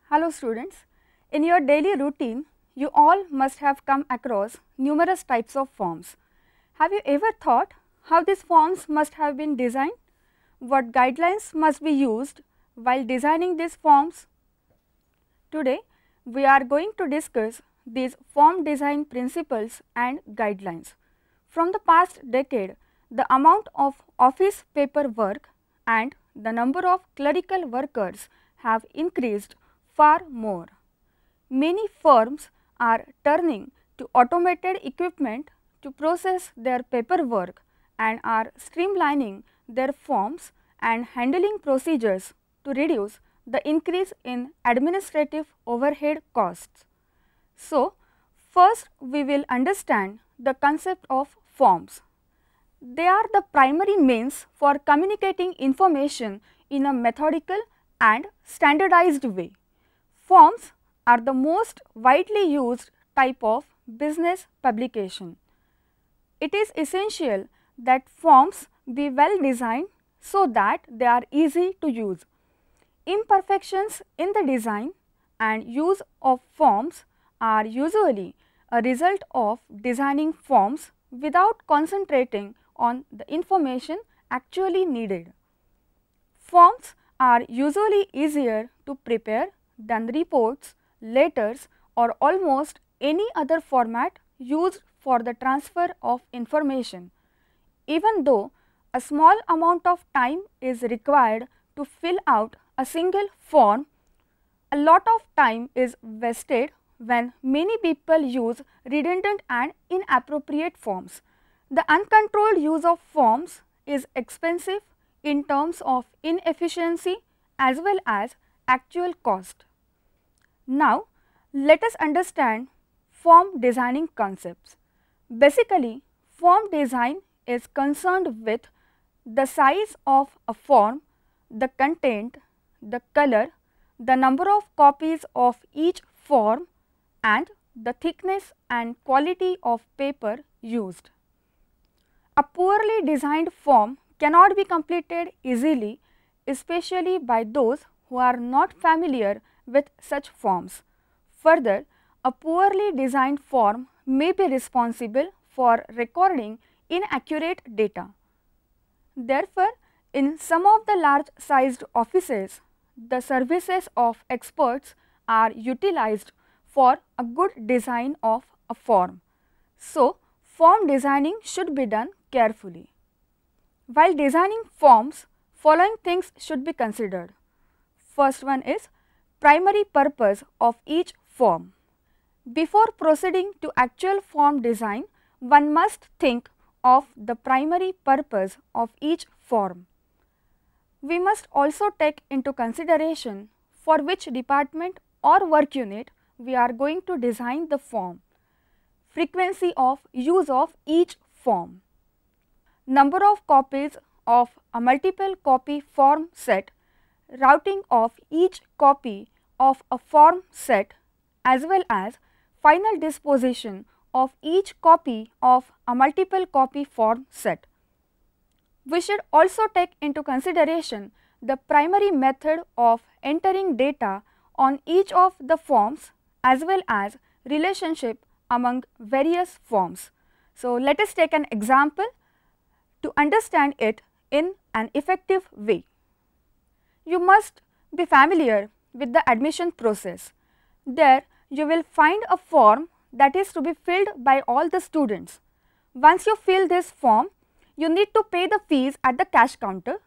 Hello students, in your daily routine, you all must have come across numerous types of forms. Have you ever thought how these forms must have been designed? What guidelines must be used while designing these forms? Today, we are going to discuss these form design principles and guidelines. From the past decade, the amount of office paperwork and the number of clerical workers have increased far more. Many firms are turning to automated equipment to process their paperwork and are streamlining their forms and handling procedures to reduce the increase in administrative overhead costs. So, first we will understand the concept of forms. They are the primary means for communicating information in a methodical and standardized way. Forms are the most widely used type of business publication. It is essential that forms be well designed so that they are easy to use. Imperfections in the design and use of forms are usually a result of designing forms without concentrating on the information actually needed. Forms are usually easier to prepare than reports, letters, or almost any other format used for the transfer of information. Even though a small amount of time is required to fill out a single form, a lot of time is wasted when many people use redundant and inappropriate forms. The uncontrolled use of forms is expensive in terms of inefficiency as well as actual cost. Now, let us understand form designing concepts. Basically, form design is concerned with the size of a form, the content, the color, the number of copies of each form and the thickness and quality of paper used. A poorly designed form cannot be completed easily, especially by those who are not familiar with such forms. Further, a poorly designed form may be responsible for recording inaccurate data. Therefore, in some of the large sized offices, the services of experts are utilized for a good design of a form. So, form designing should be done carefully. While designing forms, following things should be considered. First one is primary purpose of each form. Before proceeding to actual form design, one must think of the primary purpose of each form. We must also take into consideration for which department or work unit we are going to design the form, frequency of use of each form, number of copies of a multiple copy form set, routing of each copy of a form set as well as final disposition of each copy of a multiple copy form set. We should also take into consideration the primary method of entering data on each of the forms as well as relationship among various forms. So, let us take an example to understand it in an effective way. You must be familiar with the admission process. There you will find a form that is to be filled by all the students. Once you fill this form, you need to pay the fees at the cash counter.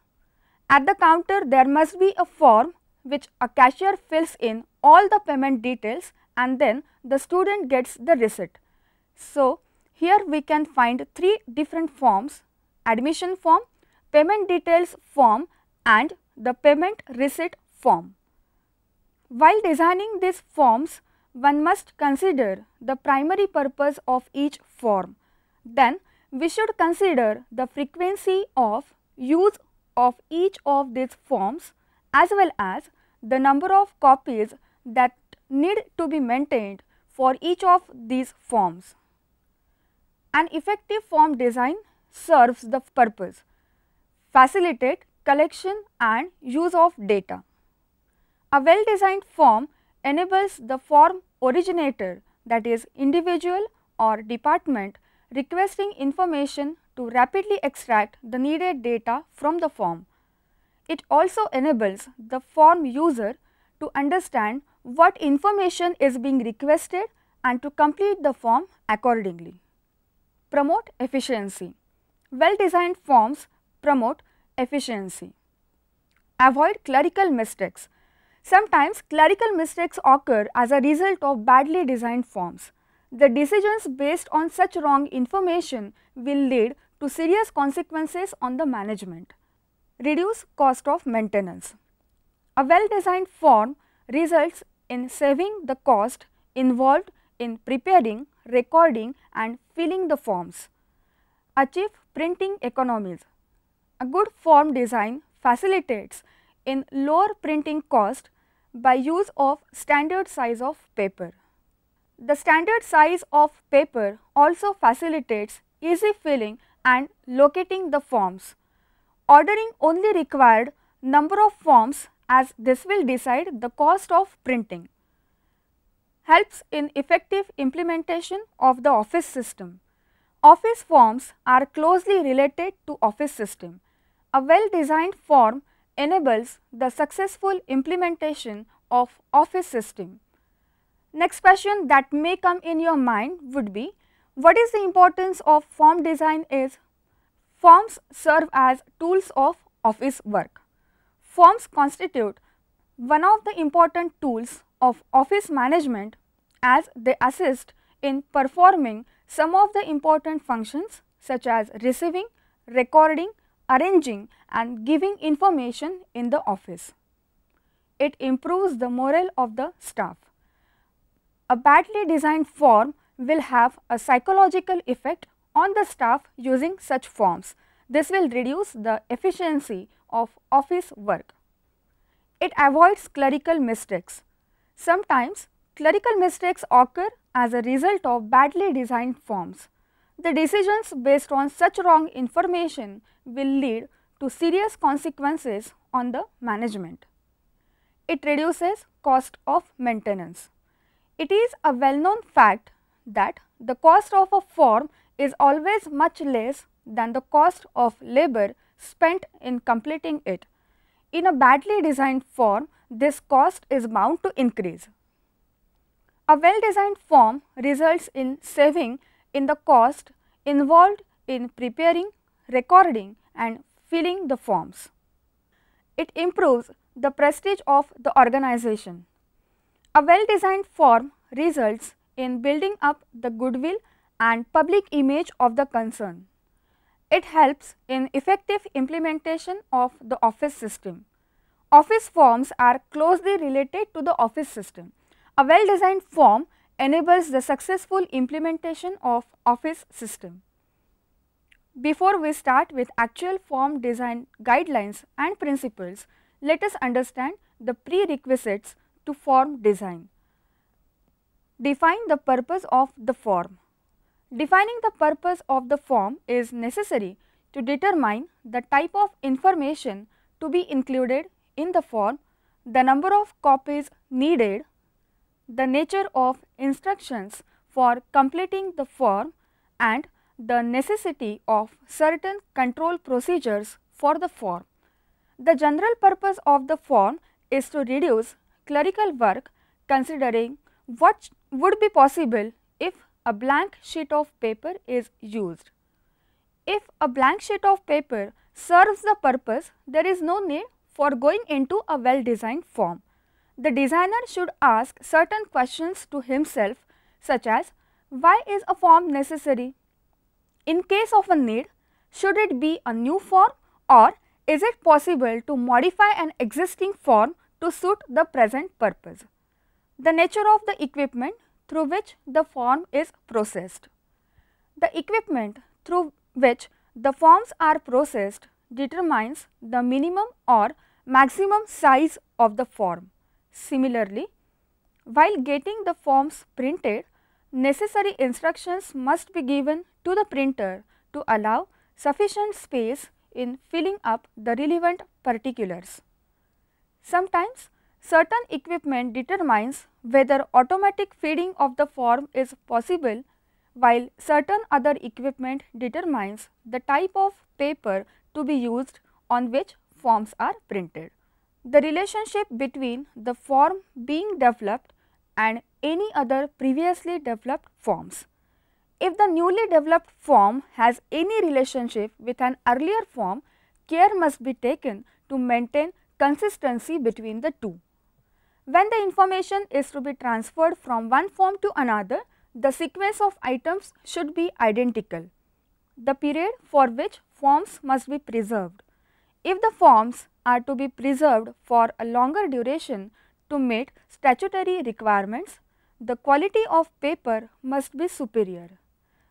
At the counter there must be a form which a cashier fills in all the payment details and then the student gets the receipt. So, here we can find three different forms: admission form, payment details form and the payment receipt form. While designing these forms, one must consider the primary purpose of each form. Then we should consider the frequency of use of each of these forms as well as the number of copies that need to be maintained for each of these forms. An effective form design serves the purpose: facilitate collection and use of data. A well designed form enables the form originator, that is individual or department, requesting information to rapidly extract the needed data from the form. It also enables the form user to understand what information is being requested and to complete the form accordingly. Promote efficiency. Well designed forms promote efficiency. Avoid clerical mistakes. Sometimes clerical mistakes occur as a result of badly designed forms. The decisions based on such wrong information will lead to serious consequences on the management. Reduce cost of maintenance. A well designed form results in saving the cost involved in preparing, recording and filling the forms. Achieve printing economies. A good form design facilitates in lower printing cost by use of standard size of paper. The standard size of paper also facilitates easy filling and locating the forms. Ordering only required number of forms, as this will decide the cost of printing. Helps in effective implementation of the office system. Office forms are closely related to office system. A well designed form enables the successful implementation of office system. Next question that may come in your mind would be, what is the importance of form design is? Forms serve as tools of office work. Forms constitute one of the important tools of office management, as they assist in performing some of the important functions such as receiving, recording, arranging and giving information in the office. It improves the morale of the staff. A badly designed form will have a psychological effect on the staff using such forms. This will reduce the efficiency of office work. It avoids clerical mistakes. Sometimes clerical mistakes occur as a result of badly designed forms. The decisions based on such wrong information will lead to serious consequences on the management. It reduces cost of maintenance. It is a well-known fact that the cost of a form is always much less than the cost of labor spent in completing it. In a badly designed form, this cost is bound to increase. A well-designed form results in saving in the cost involved in preparing, recording and filling the forms. It improves the prestige of the organization. A well-designed form results in building up the goodwill and public image of the concern. It helps in effective implementation of the office system. Office forms are closely related to the office system. A well-designed form enables the successful implementation of office system. Before we start with actual form design guidelines and principles, let us understand the prerequisites to form design. Define the purpose of the form. Defining the purpose of the form is necessary to determine the type of information to be included in the form, the number of copies needed, the nature of instructions for completing the form and the necessity of certain control procedures for the form. The general purpose of the form is to reduce clerical work, considering what would be possible if a blank sheet of paper is used. If a blank sheet of paper serves the purpose, there is no need for going into a well-designed form. The designer should ask certain questions to himself, such as, why is a form necessary? In case of a need, should it be a new form, or is it possible to modify an existing form to suit the present purpose? The nature of the equipment through which the form is processed. The equipment through which the forms are processed determines the minimum or maximum size of the form. Similarly, while getting the forms printed, necessary instructions must be given to the printer to allow sufficient space in filling up the relevant particulars. Sometimes certain equipment determines whether automatic feeding of the form is possible, while certain other equipment determines the type of paper to be used on which forms are printed. The relationship between the form being developed and any other previously developed forms. If the newly developed form has any relationship with an earlier form, care must be taken to maintain consistency between the two. When the information is to be transferred from one form to another, the sequence of items should be identical. The period for which forms must be preserved. If the forms are to be preserved for a longer duration to meet statutory requirements, the quality of paper must be superior.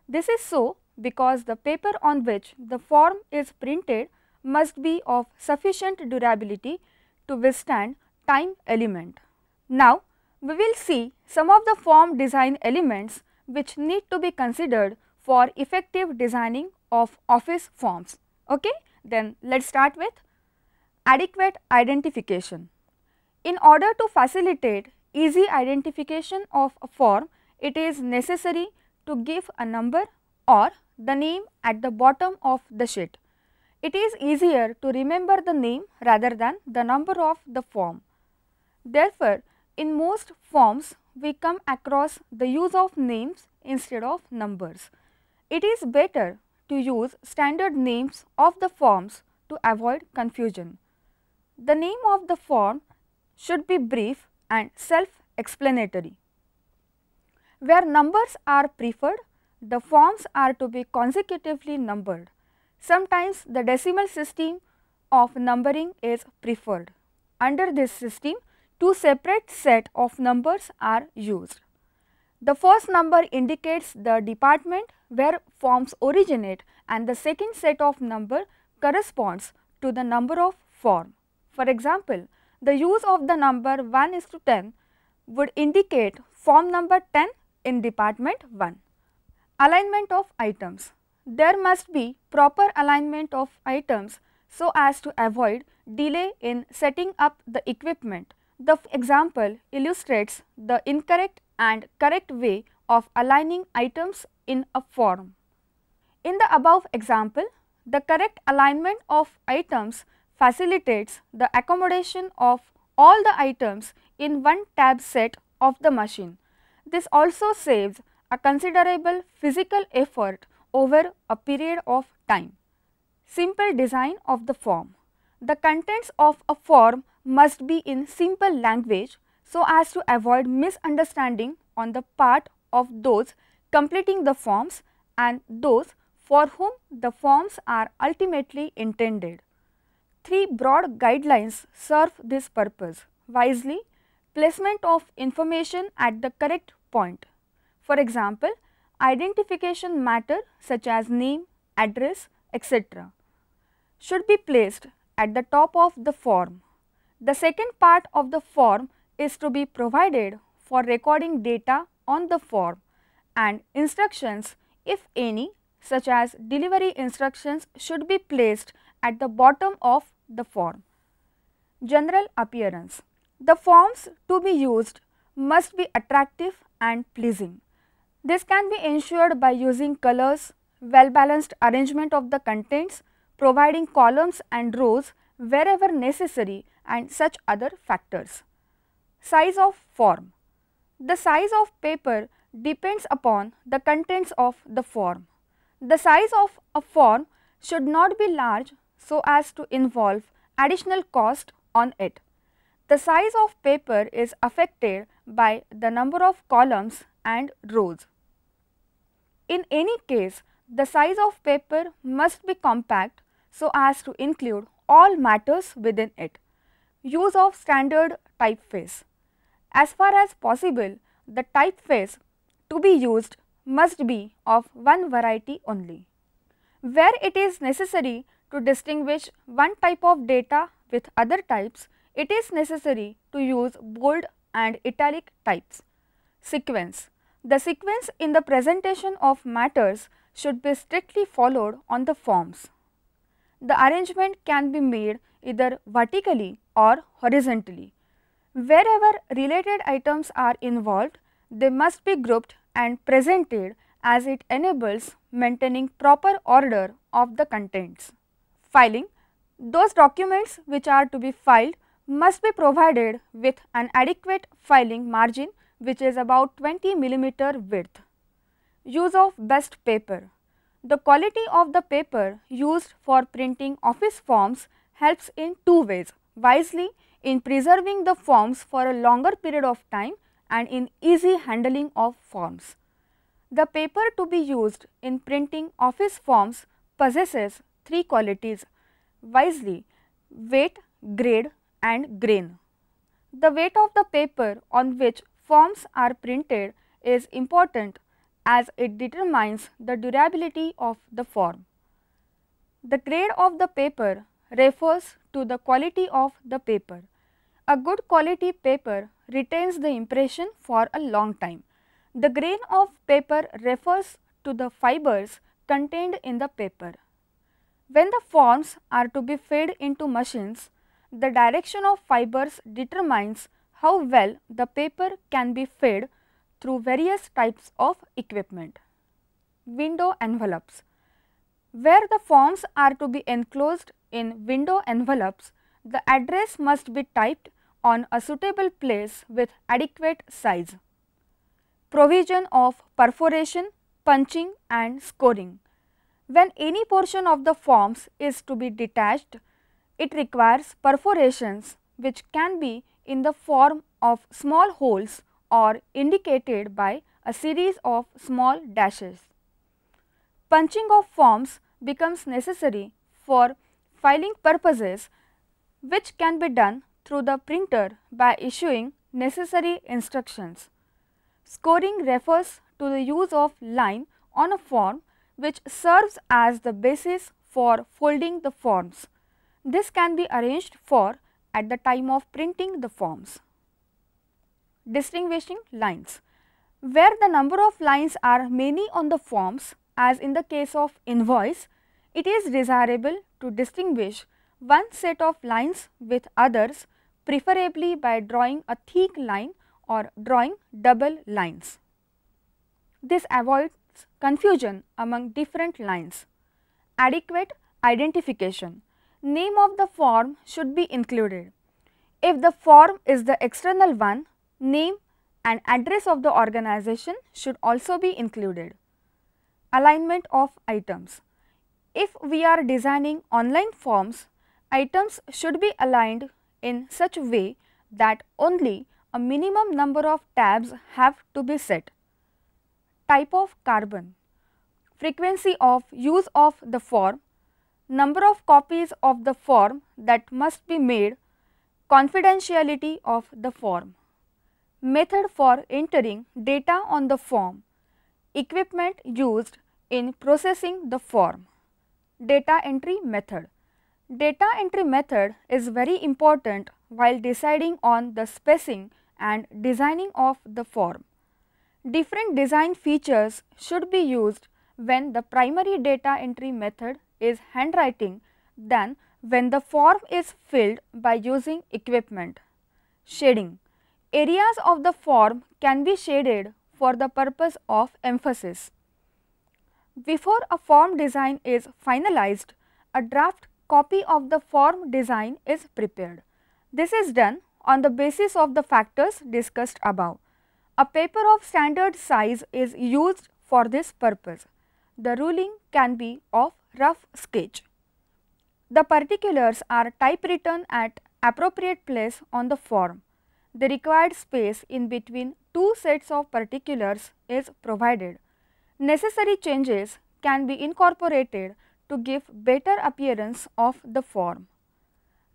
This is so because the paper on which the form is printed must be of sufficient durability to withstand time element. Now, we will see some of the form design elements which need to be considered for effective designing of office forms. Okay? Then let us start with adequate identification. In order to facilitate easy identification of a form, it is necessary to give a number or the name at the bottom of the sheet. It is easier to remember the name rather than the number of the form. Therefore, in most forms we come across the use of names instead of numbers. It is better to use standard names of the forms to avoid confusion. The name of the form should be brief and self-explanatory. Where numbers are preferred, the forms are to be consecutively numbered. Sometimes the decimal system of numbering is preferred. Under this system, two separate sets of numbers are used. The first number indicates the department where forms originate and the second set of number corresponds to the number of form. For example, the use of the number 1:10 would indicate form number 10 in department 1. Alignment of items. There must be proper alignment of items so as to avoid delay in setting up the equipment. The example illustrates the incorrect and correct way of aligning items in a form. In the above example, the correct alignment of items facilitates the accommodation of all the items in one tab set of the machine. This also saves a considerable physical effort over a period of time. Simple design of the form. The contents of a form must be in simple language so as to avoid misunderstanding on the part of those completing the forms and those for whom the forms are ultimately intended. 3 broad guidelines serve this purpose wisely. Placement of information at the correct point. For example, identification matter such as name, address, etc. should be placed at the top of the form. The second part of the form is to be provided for recording data on the form, and instructions, if any, such as delivery instructions, should be placed at the bottom of the form. General appearance. The forms to be used must be attractive and pleasing. This can be ensured by using colors, well-balanced arrangement of the contents, providing columns and rows wherever necessary, and such other factors. Size of form. The size of paper depends upon the contents of the form. The size of a form should not be large so as to involve additional cost on it. The size of paper is affected by the number of columns and rows. In any case, the size of paper must be compact so as to include all matters within it. Use of standard typeface. As far as possible, the typeface to be used must be of one variety only. Where it is necessary to distinguish one type of data with other types, it is necessary to use bold and italic types. Sequence. The sequence in the presentation of matters should be strictly followed on the forms. The arrangement can be made either vertically or horizontally. Wherever related items are involved, they must be grouped and presented as it enables maintaining proper order of the contents. Filing. Those documents which are to be filed must be provided with an adequate filing margin which is about 20 millimeter width. Use of best paper. The quality of the paper used for printing office forms helps in two ways: wisely in preserving the forms for a longer period of time and in easy handling of forms. The paper to be used in printing office forms possesses three qualities: wisely, weight, grade and grain. The weight of the paper on which forms are printed is important as it determines the durability of the form. The grade of the paper refers to the quality of the paper. A good quality paper retains the impression for a long time. The grain of paper refers to the fibers contained in the paper. When the forms are to be fed into machines, the direction of fibers determines how well the paper can be fed through various types of equipment. Window envelopes. Where the forms are to be enclosed in window envelopes, the address must be typed on a suitable place with adequate size. Provision of perforation, punching and scoring. When any portion of the forms is to be detached, it requires perforations which can be in the form of small holes or indicated by a series of small dashes. Punching of forms becomes necessary for filing purposes, which can be done through the printer by issuing necessary instructions. Scoring refers to the use of line on a form which serves as the basis for folding the forms. This can be arranged for at the time of printing the forms. Distinguishing lines. Where the number of lines are many on the forms, as in the case of invoice, it is desirable to distinguish one set of lines with others, preferably by drawing a thick line or drawing double lines. This avoids confusion among different lines. Adequate identification. Name of the form should be included. If the form is the external one, name and address of the organization should also be included. Alignment of items. If we are designing online forms, items should be aligned in such a way that only a minimum number of tabs have to be set. Type of carbon. Frequency of use of the form, number of copies of the form that must be made, confidentiality of the form. Method for entering data on the form, equipment used in processing the form. Data entry method. Data entry method is very important while deciding on the spacing and designing of the form. Different design features should be used when the primary data entry method is handwriting than when the form is filled by using equipment. Shading. Areas of the form can be shaded for the purpose of emphasis. Before a form design is finalized, a draft copy of the form design is prepared. This is done on the basis of the factors discussed above. A paper of standard size is used for this purpose. The ruling can be of rough sketch. The particulars are typewritten at appropriate place on the form. The required space in between two sets of particulars is provided. Necessary changes can be incorporated to give better appearance of the form.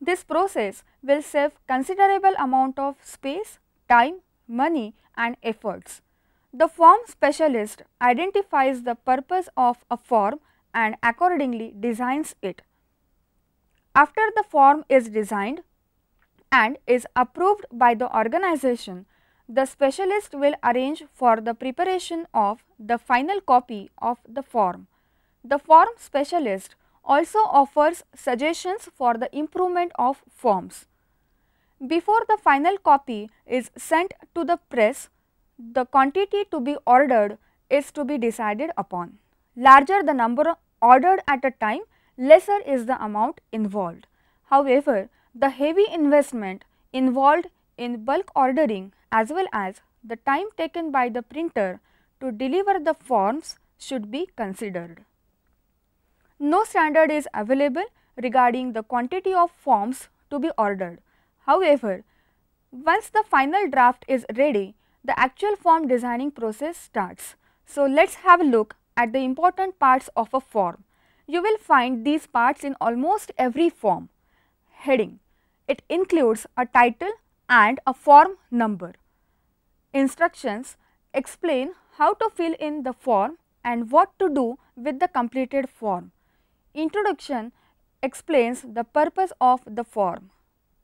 This process will save considerable amount of space, time, money and efforts. The form specialist identifies the purpose of a form and accordingly designs it. After the form is designed and is approved by the organization, the specialist will arrange for the preparation of the final copy of the form. The form specialist also offers suggestions for the improvement of forms. Before the final copy is sent to the press, the quantity to be ordered is to be decided upon. Larger the number ordered at a time, lesser is the amount involved. However, the heavy investment involved in bulk ordering as well as the time taken by the printer to deliver the forms should be considered. No standard is available regarding the quantity of forms to be ordered. However, once the final draft is ready, the actual form designing process starts. So, let us have a look at the important parts of a form. You will find these parts in almost every form. Heading. It includes a title and a form number. Instructions explain how to fill in the form and what to do with the completed form. Introduction explains the purpose of the form.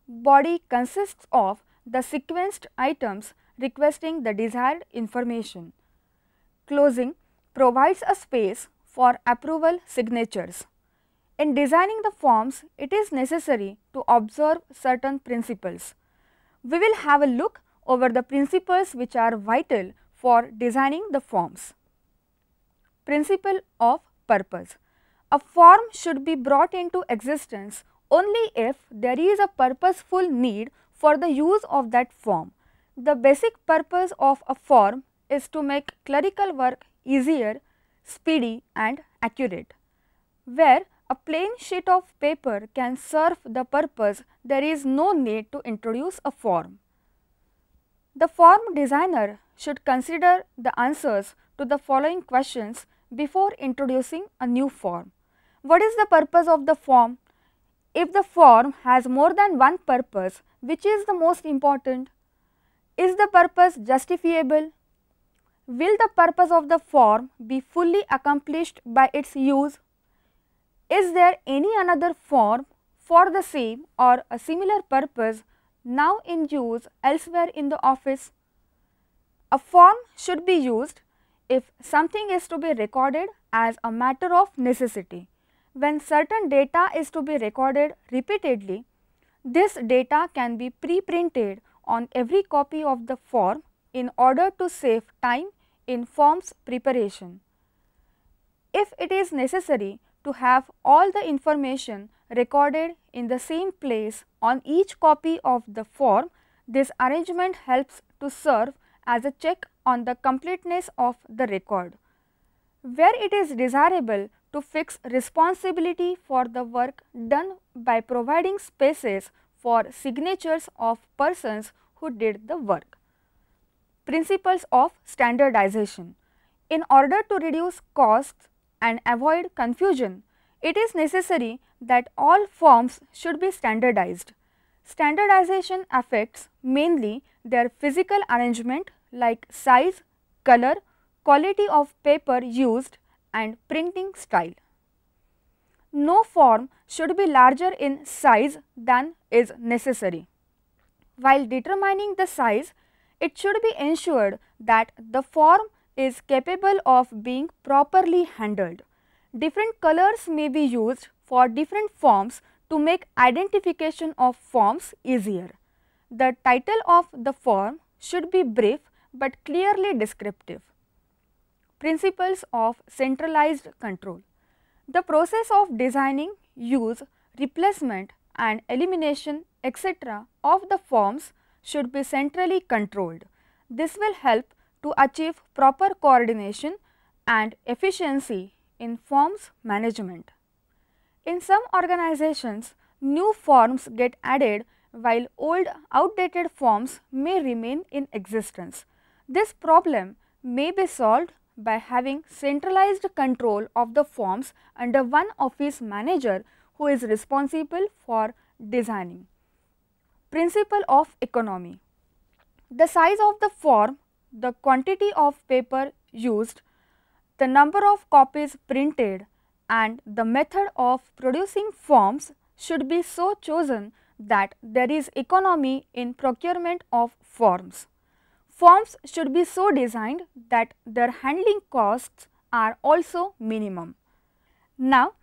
Body consists of the sequenced items requesting the desired information. Closing provides a space for approval signatures. In designing the forms, it is necessary to observe certain principles. We will have a look over the principles which are vital for designing the forms. Principle of purpose. A form should be brought into existence only if there is a purposeful need for the use of that form. The basic purpose of a form is to make clerical work easier, speedy and accurate. Where a plain sheet of paper can serve the purpose, there is no need to introduce a form. The form designer should consider the answers to the following questions before introducing a new form. What is the purpose of the form? If the form has more than one purpose, which is the most important? Is the purpose justifiable? Will the purpose of the form be fully accomplished by its use? Is there any another form for the same or a similar purpose now in use elsewhere in the office? A form should be used if something is to be recorded as a matter of necessity. When certain data is to be recorded repeatedly, this data can be pre-printed on every copy of the form in order to save time in form's preparation. If it is necessary to have all the information recorded in the same place on each copy of the form, this arrangement helps to serve as a check on the completeness of the record. Where it is desirable to fix responsibility for the work done by providing spaces for signatures of persons who did the work. Principles of standardization. In order to reduce costs and avoid confusion, it is necessary that all forms should be standardized. Standardization affects mainly their physical arrangement like size, color, quality of paper used and printing style. No form should be larger in size than is necessary. While determining the size, it should be ensured that the form is capable of being properly handled. Different colors may be used for different forms to make identification of forms easier. The title of the form should be brief but clearly descriptive. Principles of centralized control. The process of designing, use, replacement and elimination etc. of the forms should be centrally controlled. This will help to achieve proper coordination and efficiency in forms management. In some organizations, new forms get added while old outdated forms may remain in existence. This problem may be solved by having centralized control of the forms under one office manager who is responsible for designing. Principle of economy. The size of the form, the quantity of paper used, the number of copies printed and the method of producing forms should be so chosen that there is economy in procurement of forms. Forms should be so designed that their handling costs are also minimum. Now,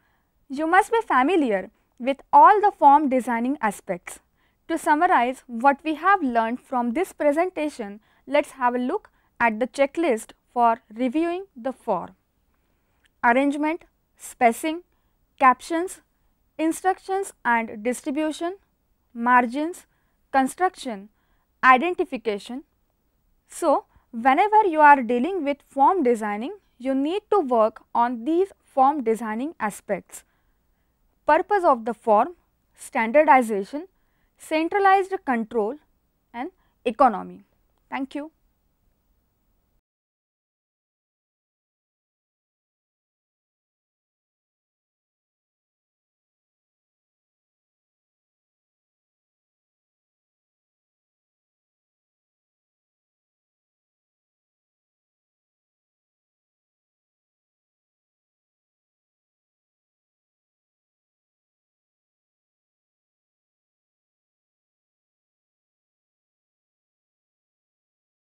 you must be familiar with all the form designing aspects. To summarize what we have learned from this presentation, let's have a look at the checklist for reviewing the form. Arrangement, spacing, captions, instructions and distribution, margins, construction, identification. So, whenever you are dealing with form designing, you need to work on these form designing aspects. Purpose of the form, standardization, centralized control and economy. Thank you.